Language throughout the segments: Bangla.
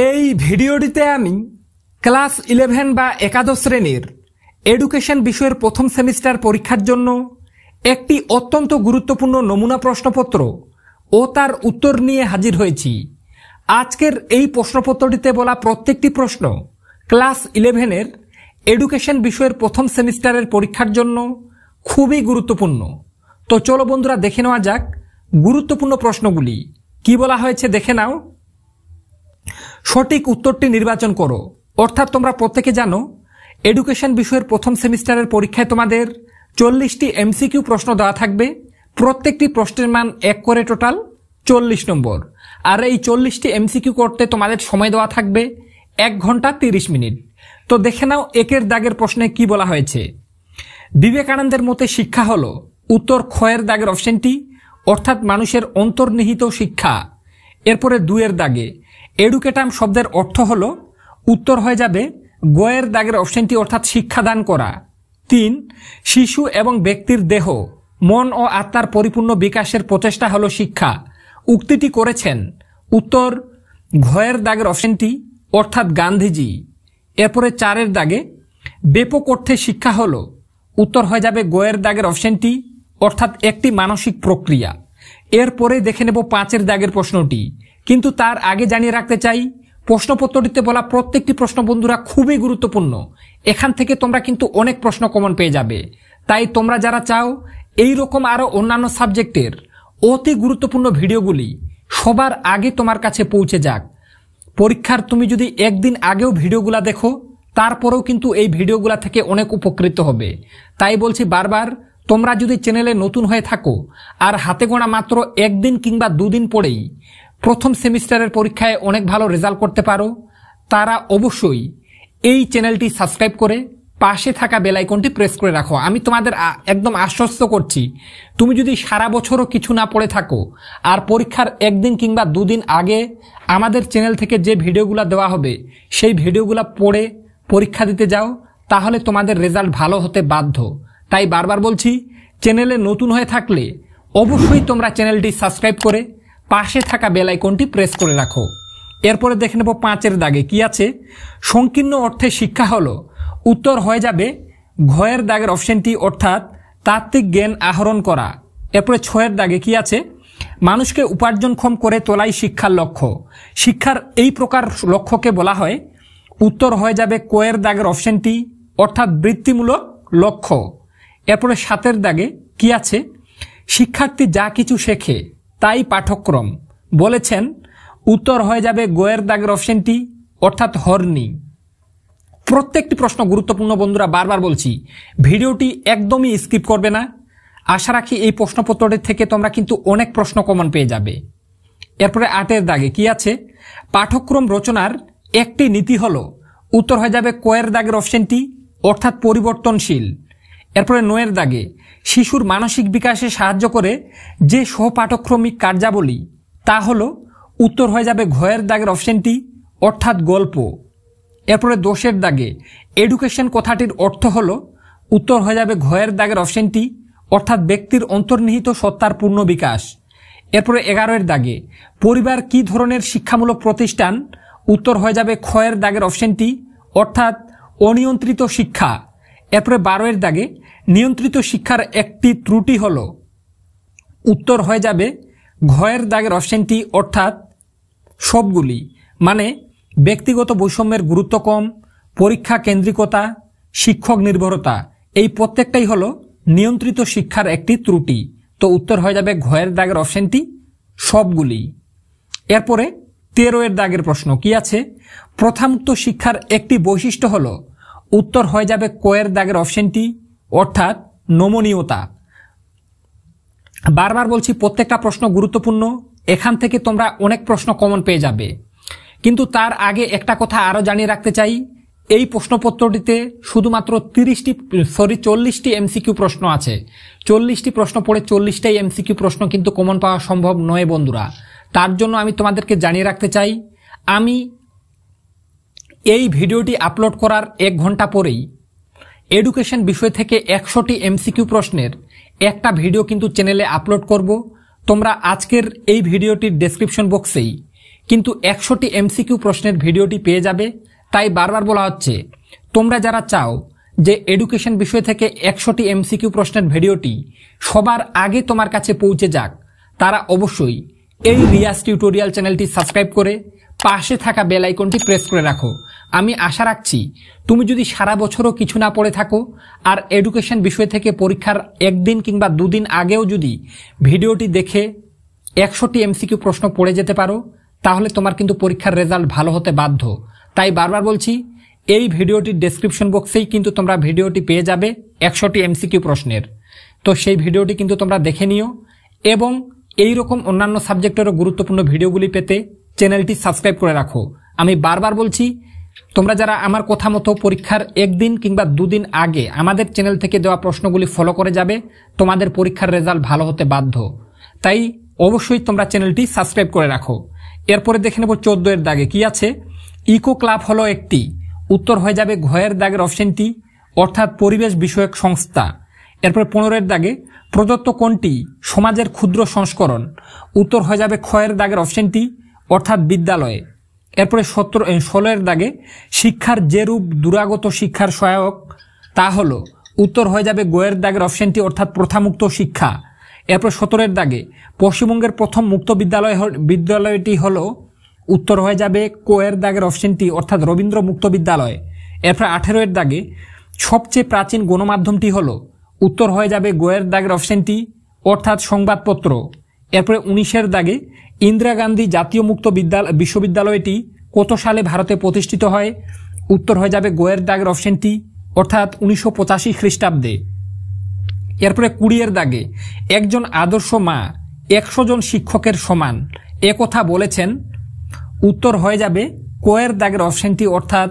এই ভিডিওটিতে আমি ক্লাস 11 বা একাদশ শ্রেণীর এডুকেশন বিষয়ের প্রথম সেমিস্টার পরীক্ষার জন্য একটি অত্যন্ত গুরুত্বপূর্ণ নমুনা প্রশ্নপত্র ও তার উত্তর নিয়ে হাজির হয়েছি। আজকের এই প্রশ্নপত্রটিতে বলা প্রত্যেকটি প্রশ্ন ক্লাস 11-এর এডুকেশন বিষয়ের প্রথম সেমিস্টারের পরীক্ষার জন্য খুবই গুরুত্বপূর্ণ। তো চলো বন্ধুরা দেখে নেওয়া যাক গুরুত্বপূর্ণ প্রশ্নগুলি কি বলা হয়েছে। দেখে নাও। সঠিক উত্তরটি নির্বাচন করো। অর্থাৎ তোমরা প্রত্যেকে জানো এডুকেশন বিষয়ের প্রথম সেমিস্টারের পরীক্ষায় তোমাদের 40টি এমসিকিউ প্রশ্ন দেওয়া থাকবে। প্রত্যেকটি প্রশ্নের মান 1 করে, টোটাল 40 নম্বর। আর এই 40টি এমসিকিউ করতে তোমাদের সময় দেওয়া থাকবে 1 ঘন্টা 30 মিনিট। তো দেখে নাও একের দাগের প্রশ্নে কি বলা হয়েছে। বিবেকানন্দের মতে শিক্ষা হলো, উত্তর খয়ের দাগের অপশনটি, অর্থাৎ মানুষের অন্তর্নিহিত শিক্ষা। এরপরে 2-এর দাগে এডুকেটাম শব্দের অর্থ হলো, উত্তর হয়ে যাবে গয়ের দাগের অপশনটি, অর্থাৎ শিক্ষাদান করা। 3, শিশু এবং ব্যক্তির দেহ, মন ও আত্মার পরিপূর্ণ বিকাশের প্রচেষ্টা হলো শিক্ষা। উক্তিটি করেছেন, উত্তর ঘয়ের দাগের অপশনটি, অর্থাৎ গান্ধীজি। এরপরে 4-এর দাগে ব্যাপক অর্থে শিক্ষা হলো, উত্তর হয়ে যাবে গয়ের দাগের অপশনটি, অর্থাৎ একটি মানসিক প্রক্রিয়া। এরপরে দেখে নেব 5-এর দাগের প্রশ্নটি, কিন্তু তার আগে জানিয়ে রাখতে চাই প্রশ্নপত্রটিতে বলা প্রত্যেকটি প্রশ্ন বন্ধুরা খুবই গুরুত্বপূর্ণ। এখান থেকে তোমরা কিন্তু অনেক প্রশ্ন কমন পেয়ে যাবে। তাই তোমরা যারা চাও এই রকম আরো অন্যান্য সাবজেক্টের অতি গুরুত্বপূর্ণ ভিডিওগুলি সবার আগে তোমার কাছে পৌঁছে যাক, পরীক্ষার তুমি যদি একদিন আগেও ভিডিওগুলা দেখো তারপরেও কিন্তু এই ভিডিওগুলা থেকে অনেক উপকৃত হবে। তাই বলছি বারবার, তোমরা যদি চ্যানেলে নতুন হয়ে থাকো আর হাতে গোনা মাত্র 1 দিন কিংবা 2 দিন পরেই প্রথম সেমিস্টারের পরীক্ষায় অনেক ভালো রেজাল্ট করতে পারো, তারা অবশ্যই এই চ্যানেলটি সাবস্ক্রাইব করে পাশে থাকা বেল আইকনটি প্রেস করে রাখো। আমি তোমাদের একদম আশ্বস্ত করছি, তুমি যদি সারা বছরও কিছু না পড়ে থাকো আর পরীক্ষার 1 দিন কিংবা 2 দিন আগে আমাদের চ্যানেল থেকে যে ভিডিওগুলো দেওয়া হবে সেই ভিডিওগুলো পড়ে পরীক্ষা দিতে যাও, তাহলে তোমাদের রেজাল্ট ভালো হতে বাধ্য। তাই বারবার বলছি, চ্যানেলে নতুন হয়ে থাকলে অবশ্যই তোমরা চ্যানেলটি সাবস্ক্রাইব করে পাশে থাকা বেল আইকনটি প্রেস করে রাখো। এরপরে দেখে নেব 5-এর দাগে কি আছে। সংকীর্ণ অর্থে শিক্ষা হলো, উত্তর হয়ে যাবে ঘয়ের দাগের অপশনটি, অর্থাৎ তাত্ত্বিক জ্ঞান আহরণ করা। এরপরে 6-এর দাগে কি আছে, মানুষকে উপার্জনক্ষম করে তোলাই শিক্ষার লক্ষ্য। শিক্ষার এই প্রকার লক্ষ্যকে বলা হয়, উত্তর হয়ে যাবে কয়ের দাগের অপশনটি, অর্থাৎ বৃত্তিমূলক লক্ষ্য। এরপরে 7-এর দাগে কি আছে, শিক্ষার্থী যা কিছু শেখে তাই পাঠ্যক্রম। বলেছেন, উত্তর হয়ে যাবে গয়ের দাগের অপশনটি, অর্থাৎ হর্নি। প্রত্যেকটি প্রশ্ন গুরুত্বপূর্ণ বন্ধুরা, বারবার বলছি ভিডিওটি একদমই স্কিপ করবে না। আশা রাখি এই প্রশ্নপত্রটি থেকে তোমরা কিন্তু অনেক প্রশ্ন কমন পেয়ে যাবে। এরপরে 8-এর দাগে কি আছে, পাঠ্যক্রম রচনার একটি নীতি হলো, উত্তর হয়ে যাবে কয়ের দাগের অপশনটি, অর্থাৎ পরিবর্তনশীল। এরপরে 9-এর দাগে শিশুর মানসিক বিকাশে সাহায্য করে যে সহপাঠক্রমিক কার্যাবলী, তা হলো, উত্তর হয়ে যাবে ঘয়ের দাগের অপশনটি, অর্থাৎ গল্প। এরপরে 10-এর দাগে এডুকেশন কথাটির অর্থ হলো, উত্তর হয়ে যাবে ঘয়ের দাগের অপশনটি, অর্থাৎ ব্যক্তির অন্তর্নিহিত সত্তার পূর্ণ বিকাশ। এরপরে 11-এর দাগে পরিবার কি ধরনের শিক্ষামূলক প্রতিষ্ঠান, উত্তর হয়ে যাবে খয়ের দাগের অপশনটি, অর্থাৎ অনিয়ন্ত্রিত শিক্ষা। এরপরে 12-এর দাগে নিয়ন্ত্রিত শিক্ষার একটি ত্রুটি হলো, উত্তর হয়ে যাবে ঘয়ের দাগের অপশনটি, অর্থাৎ সবগুলি। মানে ব্যক্তিগত বৈষম্যের গুরুত্ব কম, পরীক্ষা কেন্দ্রিকতা, শিক্ষক নির্ভরতা, এই প্রত্যেকটাই হলো নিয়ন্ত্রিত শিক্ষার একটি ত্রুটি। তো উত্তর হয়ে যাবে ঘয়ের দাগের অপশনটি, সবগুলি। এরপরে 13-এর দাগের প্রশ্ন কি আছে, প্রথামুক্ত শিক্ষার একটি বৈশিষ্ট্য হলো, উত্তর হয়ে যাবে কয়ের দাগের অপশনটি, অর্থাৎ নমনীয়তা। বারবার বলছি প্রত্যেকটা প্রশ্ন গুরুত্বপূর্ণ, এখান থেকে তোমরা অনেক প্রশ্ন কমন পেয়ে যাবে। কিন্তু তার আগে একটা কথা আরো জানিয়ে রাখতে চাই, এই প্রশ্নপত্রটিতে শুধুমাত্র 40টি এমসিকিউ প্রশ্ন আছে। 40টি প্রশ্ন পড়ে 40টাই এমসিকিউ প্রশ্ন কিন্তু কমন পাওয়া সম্ভব নয় বন্ধুরা। তার জন্য আমি তোমাদেরকে জানিয়ে রাখতে চাই, আমি এই ভিডিওটি আপলোড করার 1 ঘন্টা পরেই এডুকেশন বিষয় থেকে 100টি এমসিকিউ প্রশ্নের একটা ভিডিও কিন্তু চ্যানেলে আপলোড করব। তোমরা আজকের এই ভিডিওটির ডেসক্রিপশন বক্সেই কিন্তু 100টি এমসিকিউ প্রশ্নের ভিডিওটি পেয়ে যাবে। তাই বারবার বলা হচ্ছে, তোমরা যারা চাও যে এডুকেশন বিষয় থেকে 100টি এমসিকিউ প্রশ্নের ভিডিওটি সবার আগে তোমার কাছে পৌঁছে যাক, তারা অবশ্যই এই রিয়াজ টিউটোরিয়াল চ্যানেলটি সাবস্ক্রাইব করে পাশে থাকা বেল আইকনটি প্রেস করে রাখো। আমি আশা রাখছি তুমি যদি সারা বছরও কিছু না পড়ে থাকো আর এডুকেশন বিষয় থেকে পরীক্ষার একদিন কিংবা দুদিন আগেও যদি ভিডিওটি দেখে 100টি এমসিকিউ প্রশ্ন পড়ে যেতে পারো, তাহলে তোমার কিন্তু পরীক্ষার রেজাল্ট ভালো হতে বাধ্য। তাই বারবার বলছি, এই ভিডিওটির ডেসক্রিপশন বক্সেই কিন্তু তোমরা ভিডিওটি পেয়ে যাবে 100টি এমসিকিউ প্রশ্নের। তো সেই ভিডিওটি কিন্তু তোমরা দেখে নিও এবং এই রকম অন্যান্য সাবজেক্টেরও গুরুত্বপূর্ণ ভিডিওগুলি পেতে চ্যানেলটি সাবস্ক্রাইব করে রাখো। আমি বারবার বলছি, তোমরা যারা আমার কথা মতো পরীক্ষার একদিন কিংবা দুদিন আগে আমাদের চ্যানেল থেকে দেওয়া প্রশ্নগুলি ফলো করে যাবে, তোমাদের পরীক্ষার রেজাল্ট ভালো হতে বাধ্য। তাই অবশ্যই তোমরা চ্যানেলটি সাবস্ক্রাইব করে রাখো। এরপরে দেখে নেব 14 এর দাগে কি আছে। ইকো ক্লাব হলো একটি, উত্তর হয়ে যাবে ঘয়ের দাগের অপশনটি, অর্থাৎ পরিবেশ বিষয়ক সংস্থা। এরপরে 15 এর দাগে প্রদত্ত কোনটি সমাজের ক্ষুদ্র সংস্করণ, উত্তর হয়ে যাবে ক্ষয়ের দাগের অপশনটি, অর্থাৎ বিদ্যালয়ে। এরপরে 16 এর দাগে শিক্ষার যে রূপ দুরাগত শিক্ষার সহায়ক তা হলো, উত্তর হয়ে যাবে গয়ের দাগের অপশনটি, অর্থাৎ প্রথামুক্ত শিক্ষা। এরপর 17 এর দাগে পশ্চিমবঙ্গের প্রথম মুক্ত বিদ্যালয়টি হলো, উত্তর হয়ে যাবে কোয়ের দাগের অপশনটি, অর্থাৎ রবীন্দ্র মুক্ত বিদ্যালয়। এরপর 18 এর দাগে সবচেয়ে প্রাচীন গণমাধ্যমটি হলো, উত্তর হয়ে যাবে গোয়ের দাগের অপশনটি, অর্থাৎ সংবাদপত্র। এরপরে 19 এর দাগে ইন্দিরা গান্ধী জাতীয় মুক্ত বিশ্ববিদ্যালয়টি কত সালে ভারতে প্রতিষ্ঠিত হয়, উত্তর হয়ে যাবে গোয়ের দাগের অপশনটি, অর্থাৎ 1985 খ্রিস্টাব্দে। এরপরে 20 এর দাগে একজন আদর্শ মা 100 জন শিক্ষকের সমান একথা বলেছেন, উত্তর হয়ে যাবে কোয়ের দাগের অপশনটি, অর্থাৎ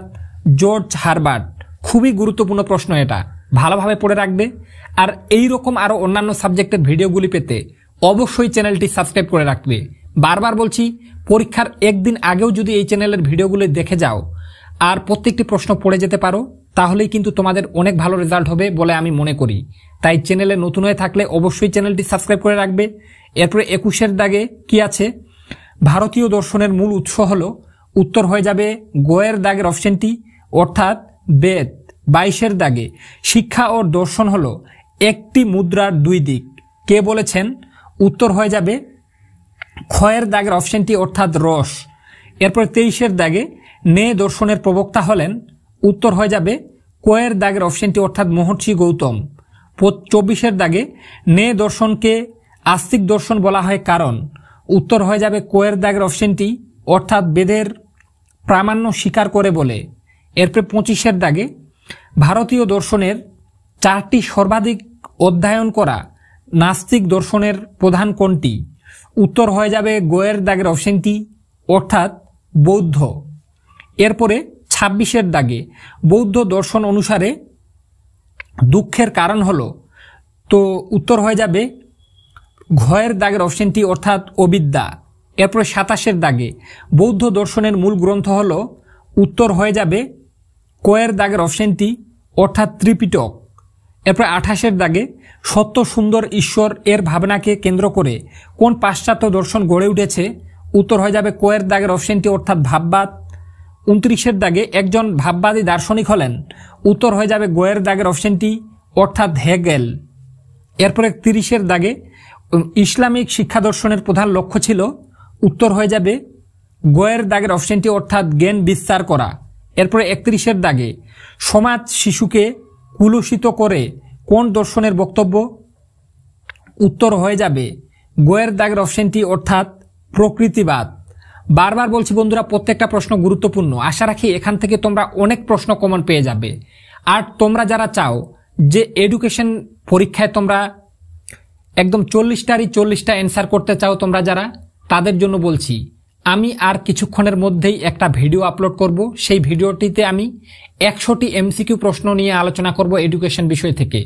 জর্জ হারবার্ট। খুবই গুরুত্বপূর্ণ প্রশ্ন, এটা ভালোভাবে পড়ে রাখবে। আর এই রকম আরো অন্যান্য সাবজেক্টের ভিডিওগুলি পেতে অবশ্যই চ্যানেলটি সাবস্ক্রাইব করে রাখবে। বারবার বলছি, পরীক্ষার একদিন আগেও যদি এই চ্যানেলের ভিডিওগুলি দেখে যাও আর প্রত্যেকটি প্রশ্ন পড়ে যেতে পারো, তাহলেই কিন্তু তোমাদের অনেক ভালো রেজাল্ট হবে বলে আমি মনে করি। তাই চ্যানেলে নতুন হয়ে থাকলে অবশ্যই চ্যানেলটি সাবস্ক্রাইব করে রাখবে। এরপরে 21 এর দাগে কি আছে, ভারতীয় দর্শনের মূল উৎস হলো, উত্তর হয়ে যাবে গোয়ের দাগের অপশনটি, অর্থাৎ বেদ। 22 এর দাগে শিক্ষা ও দর্শন হলো একটি মুদ্রার দুই দিক, কে বলেছেন, উত্তর হয়ে যাবে ক্ষয়ের দাগের অপশনটি, অর্থাৎ রস। এরপর 23 এর দাগে নে দর্শনের প্রবক্তা হলেন, উত্তর হয়ে যাবে কোয়ের দাগের অপশনটি, অর্থাৎ মহর্ষি গৌতম। 24 এর দাগে নে দর্শনকে আস্তিক দর্শন বলা হয় কারণ, উত্তর হয়ে যাবে কোয়ের দাগের অপশনটি, অর্থাৎ বেদের প্রামাণ্য স্বীকার করে বলে। এরপর 25 এর দাগে ভারতীয় দর্শনের 4টি সর্বাধিক অধ্যয়ন করা নাস্তিক দর্শনের প্রধান কোনটি, উত্তর হয়ে যাবে গোয়ের দাগের অপশনটি, অর্থাৎ বৌদ্ধ। এরপরে 26 এর দাগে বৌদ্ধ দর্শন অনুসারে দুঃখের কারণ হলো, তো উত্তর হয়ে যাবে ঘয়ের দাগের অপশনটি, অর্থাৎ অবিদ্যা। এরপরে 27 এর দাগে বৌদ্ধ দর্শনের মূল গ্রন্থ হলো, উত্তর হয়ে যাবে কোয়ের দাগের অপশনটি, অর্থাৎ ত্রিপিটক। এরপর 28 এর দাগে সত্য সুন্দর ঈশ্বর এর ভাবনাকে কেন্দ্র করে কোন পাশ্চাত্য দর্শন গড়ে উঠেছে, উত্তর হয়ে যাবে কোয়ের দাগের অপশনটি, অর্থাৎ ভাববাদ। 29 এর দাগে একজন ভাববাদী দার্শনিক হলেন, উত্তর হয়ে যাবে গোয়ের দাগের অপশনটি, অর্থাৎ হেগেল। এরপরে 30 এর দাগে ইসলামিক শিক্ষা দর্শনের প্রধান লক্ষ্য ছিল, উত্তর হয়ে যাবে গোয়ের দাগের অপশনটি, অর্থাৎ জ্ঞান বিস্তার করা। এরপরে 31 এর দাগে সমাজ শিশুকে কুলুষিত করে কোন দর্শনের বক্তব্য, উত্তর হয়ে যাবে গোয়ের দাগের অপশনটি, অর্থাৎ প্রকৃতিবাদ। বারবার বলছি বন্ধুরা, প্রত্যেকটা প্রশ্ন গুরুত্বপূর্ণ। আশা রাখি এখান থেকে তোমরা অনেক প্রশ্ন কমন পেয়ে যাবে। আর তোমরা যারা চাও যে এডুকেশন পরীক্ষায় তোমরা একদম 40টা অ্যান্সার করতে চাও, তোমরা যারা, তাদের জন্য বলছি, আমি আর কিছুক্ষণের মধ্যেই একটা ভিডিও আপলোড করব। সেই ভিডিওটিতে আমি 100টি এমসিকিউ প্রশ্ন নিয়ে আলোচনা করব এডুকেশন বিষয় থেকে।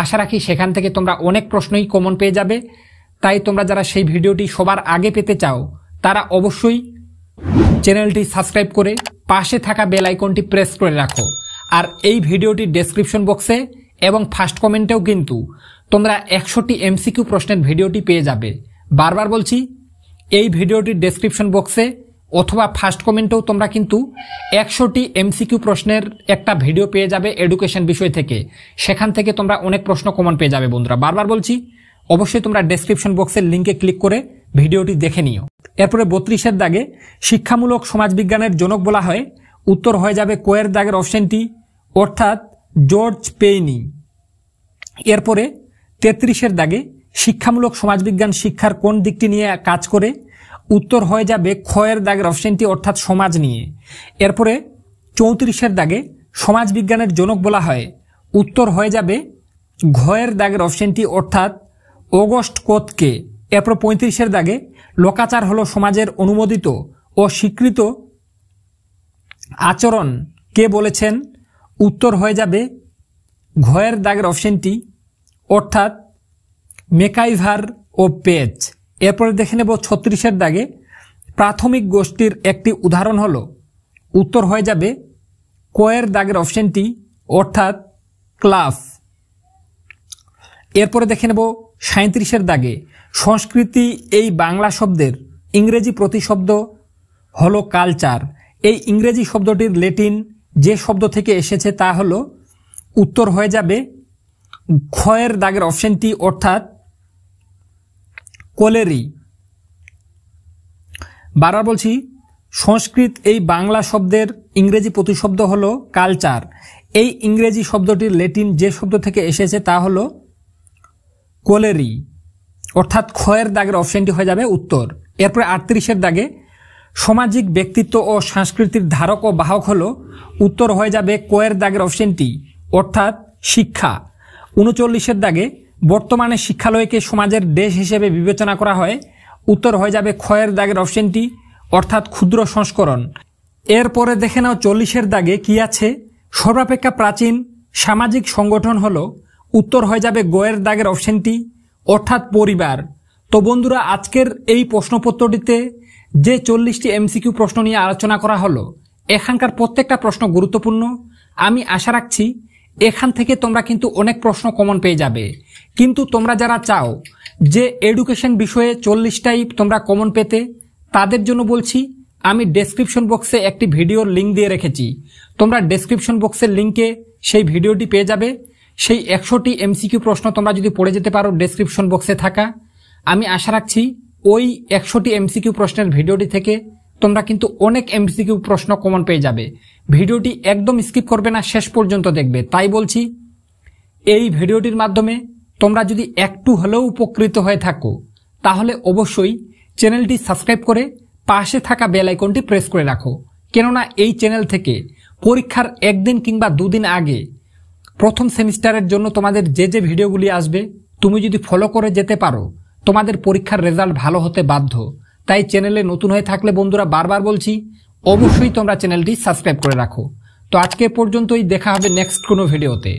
আশা রাখি সেখান থেকে তোমরা অনেক প্রশ্নই কমন পেয়ে যাবে। তাই তোমরা যারা সেই ভিডিওটি সবার আগে পেতে চাও, তারা অবশ্যই চ্যানেলটি সাবস্ক্রাইব করে পাশে থাকা বেল আইকনটি প্রেস করে রাখো। আর এই ভিডিওটির ডেসক্রিপশন বক্সে এবং ফার্স্ট কমেন্টেও কিন্তু তোমরা 100টি এমসিকিউ প্রশ্নের ভিডিওটি পেয়ে যাবে। বারবার বলছি, এই ভিডিওটির ডেসক্রিপশন বক্সে অথবা ফার্স্ট কমেন্টেও তোমরা কিন্তু 100টি এমসিকিউ প্রশ্নের একটা ভিডিও পেয়ে যাবে এডুকেশন বিষয় থেকে। সেখান থেকে তোমরা অনেক প্রশ্ন কমন পেয়ে যাবে বন্ধুরা। বারবার বলছি, অবশ্যই তোমরা ডেসক্রিপশন বক্সের লিঙ্কে ক্লিক করে ভিডিওটি দেখে নিও। এরপরে 32-এর দাগে শিক্ষামূলক সমাজবিজ্ঞানের জনক বলা হয়, উত্তর হয়ে যাবে কোয়ের দাগের অপশনটি, অর্থাৎ জর্জ পেইনি। এরপরে 33-এর দাগে শিক্ষামূলক সমাজবিজ্ঞান শিক্ষার কোন দিকটি নিয়ে কাজ করে, উত্তর হয়ে যাবে খয়ের দাগের অপশনটি, অর্থাৎ সমাজ নিয়ে। এরপরে 34-এর দাগে সমাজবিজ্ঞানের জনক বলা হয়, উত্তর হয়ে যাবে ঘয়ের দাগের অপশনটি, অর্থাৎ অগস্ট কোতকে। এরপর 35-এর দাগে লোকাচার হলো সমাজের অনুমোদিত ও স্বীকৃত আচরণ কে বলেছেন, উত্তর হয়ে যাবে ঘয়ের দাগের অপশনটি, অর্থাৎ মেকাইভার ও পেজ। এরপরে দেখে নেব 36-এর দাগে প্রাথমিক গোষ্ঠীর একটি উদাহরণ হলো, উত্তর হয়ে যাবে কোয়ের দাগের অপশনটি, অর্থাৎ ক্লাস। এরপরে দেখে নেব 37-এর দাগে সংস্কৃতি এই বাংলা শব্দের ইংরেজি প্রতিশব্দ হলো কালচার। এই ইংরেজি শব্দটির ল্যাটিন যে শব্দ থেকে এসেছে তা হলো, উত্তর হয়ে যাবে খয়ের দাগের অপশনটি, অর্থাৎ কোলেরি। বারবার বলছি, সংস্কৃত এই বাংলা শব্দের ইংরেজি প্রতিশব্দ হলো কালচার। এই ইংরেজি শব্দটির ল্যাটিন যে শব্দ থেকে এসেছে তা হলো কোলেরি, অর্থাৎ খয়ের দাগের অপশনটি হয়ে যাবে উত্তর। এরপরে 38-এর দাগে সামাজিক ব্যক্তিত্ব ও সংস্কৃতির ধারক ও বাহক হলো, উত্তর হয়ে যাবে কোয়ের দাগের অপশনটি, অর্থাৎ শিক্ষা। 39-এর দাগে বর্তমানে শিক্ষালয়কে সমাজের দেশ হিসেবে বিবেচনা করা হয়, উত্তর হয়ে যাবে খয়ের দাগের অপশনটি, অর্থাৎ ক্ষুদ্র সংস্করণ। এরপরে দেখে নাও 40-এর দাগে কি আছে, সর্বাপেক্ষা প্রাচীন সামাজিক সংগঠন হলো, উত্তর হয়ে যাবে গয়ের দাগের অপশনটি, অর্থাৎ পরিবার। তো বন্ধুরা, আজকের এই প্রশ্নপত্রটিতে যে 40টি এমসিকিউ প্রশ্ন নিয়ে আলোচনা করা হলো, এখানকার প্রত্যেকটা প্রশ্ন গুরুত্বপূর্ণ। আমি আশা রাখছি এখান থেকে তোমরা কিন্তু অনেক প্রশ্ন কমন পেয়ে যাবে। কিন্তু তোমরা যারা চাও যে এডুকেশন বিষয়ে 40টাই তোমরা কমন পেতে, তাদের জন্য বলছি, আমি ডেসক্রিপশন বক্সে একটি ভিডিওর লিঙ্ক দিয়ে রেখেছি। তোমরা ডেসক্রিপশন বক্সের লিঙ্কে সেই ভিডিওটি পেয়ে যাবে। সেই 100টি এমসিকিউ প্রশ্ন তোমরা যদি পড়ে যেতে পারো ডেসক্রিপশন বক্সে থাকা, আমি আশা রাখছি ওই 100টি এমসিকিউ প্রশ্নের ভিডিওটি থেকে তোমরা কিন্তু অনেক এমসিকিউ প্রশ্ন কমন পেয়ে যাবে। ভিডিওটি একদম স্কিপ করবে না, শেষ পর্যন্ত দেখবে। তাই বলছি, এই ভিডিওটির মাধ্যমে তোমরা যদি একটু হলেও উপকৃত হয়ে থাকো, তাহলে অবশ্যই চ্যানেলটি সাবস্ক্রাইব করে পাশে থাকা বেল আইকনটি প্রেস করে রাখো। কেননা এই চ্যানেল থেকে পরীক্ষার একদিন কিংবা দুদিন আগে প্রথম সেমিস্টারের জন্য তোমাদের যে ভিডিওগুলি আসবে, তুমি যদি ফলো করে যেতে পারো, তোমাদের পরীক্ষার রেজাল্ট ভালো হতে বাধ্য। তাই চ্যানেলে নতুন হয়ে থাকলে বন্ধুরা, বারবার বলছি, অবশ্যই তোমরা চ্যানেলটি সাবস্ক্রাইব করে রাখো। তো আজকে পর্যন্তই, দেখা হবে নেক্সট কোনো ভিডিওতে।